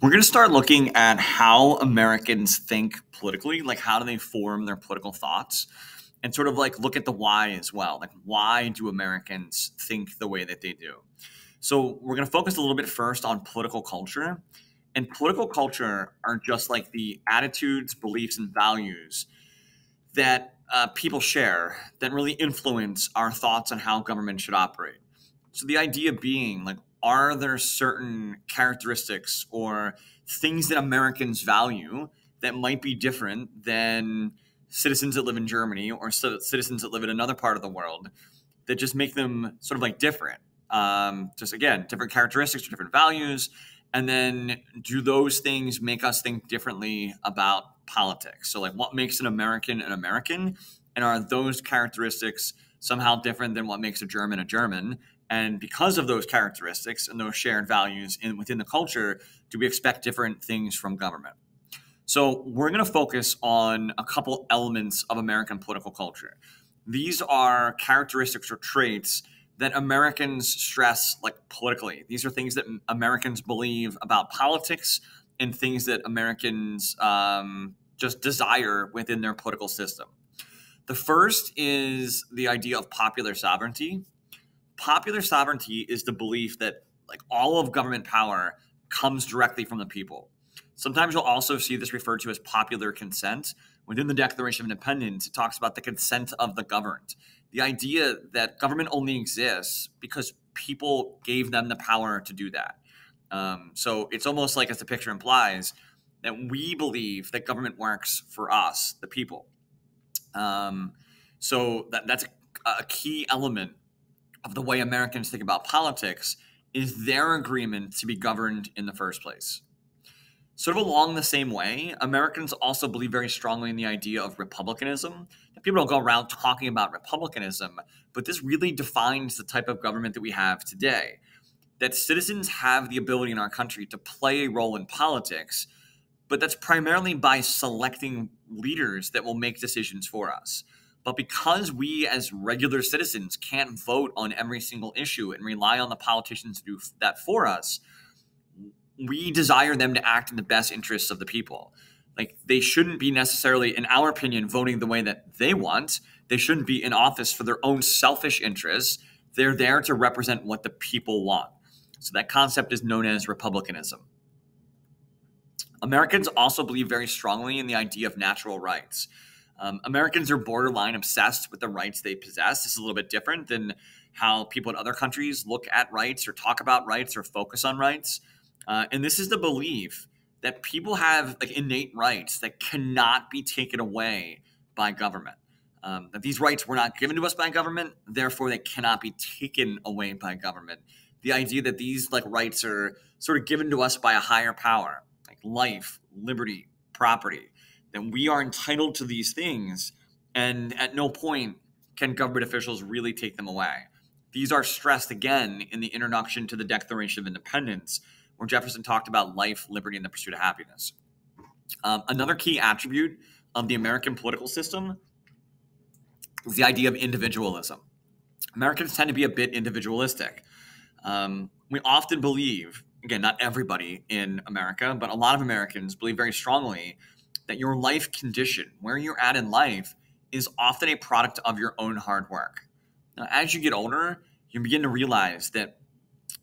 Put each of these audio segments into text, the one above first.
We're going to start looking at how Americans think politically, like how do they form their political thoughts, and sort of like look at the why as well. Like, why do Americans think the way that they do? So, we're going to focus a little bit first on political culture. And political culture are just like the attitudes, beliefs, and values that people share that really influence our thoughts on how government should operate. So the idea being like, are there certain characteristics or things that Americans value that might be different than citizens that live in Germany or citizens that live in another part of the world that just make them sort of like different? Just again, different characteristics or different values. And then do those things make us think differently about politics? So like what makes an American an American? And are those characteristics somehow different than what makes a German a German? And because of those characteristics and those shared values within the culture, do we expect different things from government? So we're going to focus on a couple elements of American political culture. These are characteristics or traits that Americans stress like politically. These are things that Americans believe about politics and things that Americans just desire within their political system. The first is the idea of popular sovereignty. Popular sovereignty is the belief that like all of government power comes directly from the people. Sometimes you'll also see this referred to as popular consent. Within the Declaration of Independence, it talks about the consent of the governed. The idea that government only exists because people gave them the power to do that. So it's almost like, as the picture implies, that we believe that government works for us, the people. So that's a key element of the way Americans think about politics, is their agreement to be governed in the first place. Sort of along the same way, Americans also believe very strongly in the idea of republicanism. People don't go around talking about republicanism, but this really defines the type of government that we have today. That citizens have the ability in our country to play a role in politics, but that's primarily by selecting leaders that will make decisions for us. But because we as regular citizens can't vote on every single issue and rely on the politicians to do that for us, we desire them to act in the best interests of the people. Like, they shouldn't be necessarily, in our opinion, voting the way that they want. They shouldn't be in office for their own selfish interests. They're there to represent what the people want. So that concept is known as republicanism. Americans also believe very strongly in the idea of natural rights. Americans are borderline obsessed with the rights they possess. This is a little bit different than how people in other countries look at rights or talk about rights or focus on rights. And this is the belief that people have like innate rights that cannot be taken away by government. That these rights were not given to us by government, therefore they cannot be taken away by government. The idea that these like rights are sort of given to us by a higher power, like life, liberty, property, then we are entitled to these things, and at no point can government officials really take them away. These are stressed again in the introduction to the Declaration of Independence, where Jefferson talked about life, liberty, and the pursuit of happiness. Another key attribute of the American political system is the idea of individualism. Americans tend to be a bit individualistic. We often believe, again, not everybody in America, but a lot of Americans believe very strongly that your life condition, where you're at in life, is often a product of your own hard work. Now, as you get older, you begin to realize that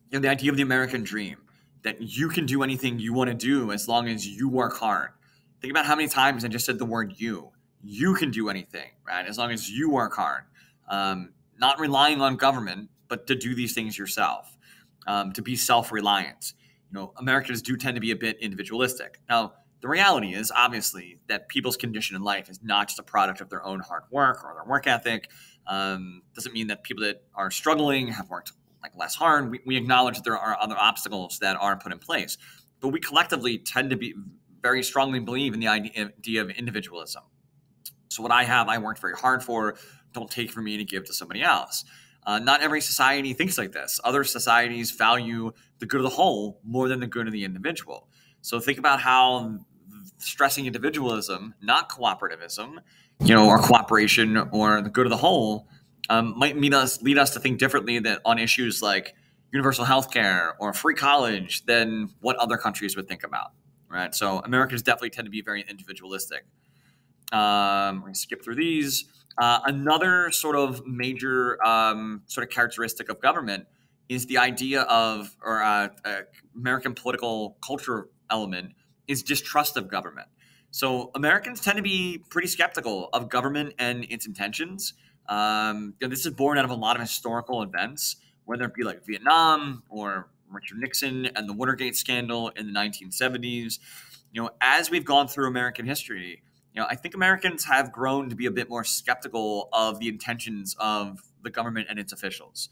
the idea of the American dream, that you can do anything you want to do as long as you work hard. Think about how many times I just said the word you. You can do anything, right? As long as you work hard. Not relying on government, but to do these things yourself, to be self-reliant. Americans do tend to be a bit individualistic. Now, the reality is, obviously, that people's condition in life is not just a product of their own hard work or their work ethic. Doesn't mean that people that are struggling have worked like less hard. We acknowledge that there are other obstacles that are put in place, but we collectively tend to be very strongly believe in the idea of individualism. So what I have, I worked very hard for. Don't take from me to give to somebody else. Not every society thinks like this. Other societies value the good of the whole more than the good of the individual. So think about how stressing individualism, not cooperativism, or cooperation or the good of the whole, might lead us to think differently that on issues like universal health care or free college than what other countries would think about, right? So Americans definitely tend to be very individualistic. We're going to skip through these. Another sort of major sort of characteristic of government is the idea of, or American political culture element is distrust of government. So Americans tend to be pretty skeptical of government and its intentions. This is born out of a lot of historical events, whether it be like Vietnam or Richard Nixon and the Watergate scandal in the 1970s. As we've gone through American history, I think Americans have grown to be a bit more skeptical of the intentions of the government and its officials.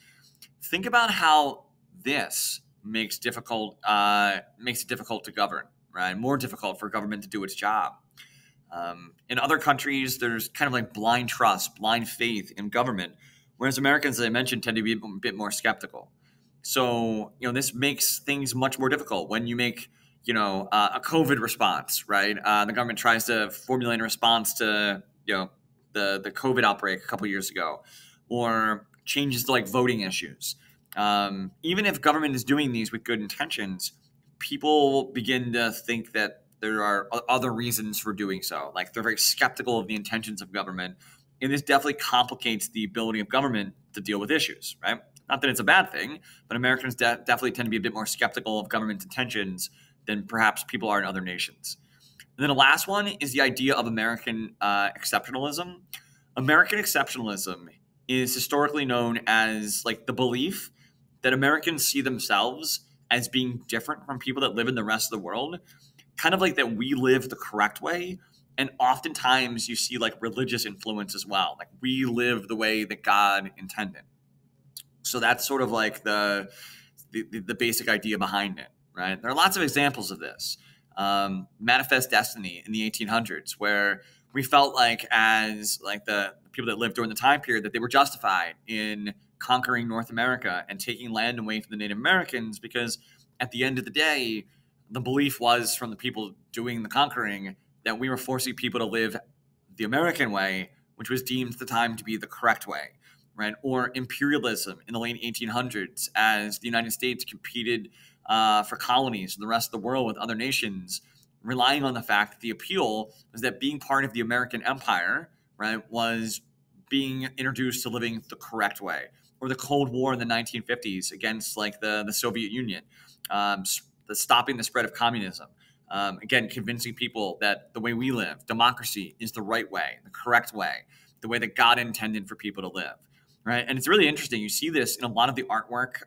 Think about how this makes it difficult to govern, right? More difficult for government to do its job. In other countries, there's kind of like blind trust, blind faith in government, whereas Americans, as I mentioned, tend to be a bit more skeptical. So, this makes things much more difficult when you make a COVID response, right? The government tries to formulate a response to, the COVID outbreak a couple years ago, or changes to like voting issues. Even if government is doing these with good intentions, people begin to think that there are other reasons for doing so. Like they're very skeptical of the intentions of government. And this definitely complicates the ability of government to deal with issues, right? Not that it's a bad thing, but Americans definitely tend to be a bit more skeptical of government intentions than perhaps people are in other nations. And then the last one is the idea of American exceptionalism. American exceptionalism is historically known as like the belief that Americans see themselves as being different from people that live in the rest of the world, kind of like that we live the correct way. And oftentimes you see like religious influence as well. Like we live the way that God intended. So that's sort of like the basic idea behind it, right? There are lots of examples of this. Manifest Destiny in the 1800s, where we felt like as like the people that lived during the time period that they were justified in conquering North America and taking land away from the Native Americans, because at the end of the day, the belief was from the people doing the conquering that we were forcing people to live the American way, which was deemed at the time to be the correct way, right? Or imperialism in the late 1800s, as the United States competed for colonies in the rest of the world with other nations, relying on the fact that the appeal was that being part of the American empire, right, was being introduced to living the correct way. Or the Cold War in the 1950s against like the Soviet Union, stopping the spread of communism. Again, convincing people that the way we live, democracy, is the right way, the correct way, the way that God intended for people to live, right? And it's really interesting. You see this in a lot of the artwork,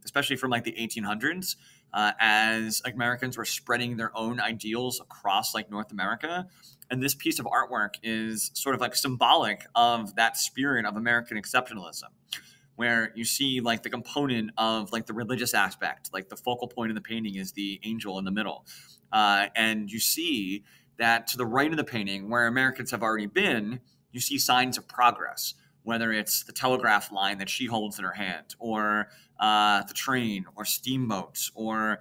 especially from like the 1800s, as Americans were spreading their own ideals across like North America. And this piece of artwork is sort of like symbolic of that spirit of American exceptionalism, where you see like the component of like the religious aspect, like the focal point of the painting is the angel in the middle. And you see that to the right of the painting, where Americans have already been, you see signs of progress, whether it's the telegraph line that she holds in her hand, or the train, or steamboats, or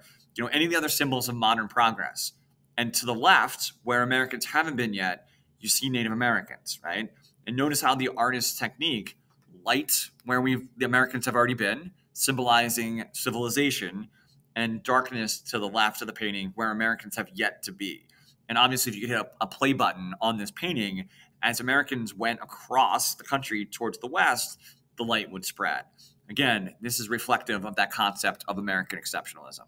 any of the other symbols of modern progress. And to the left, where Americans haven't been yet, you see Native Americans, right? And notice how the artist's technique, light where the Americans have already been, symbolizing civilization, and darkness to the left of the painting where Americans have yet to be. And obviously, if you hit a play button on this painting, as Americans went across the country towards the west, the light would spread. Again, this is reflective of that concept of American exceptionalism.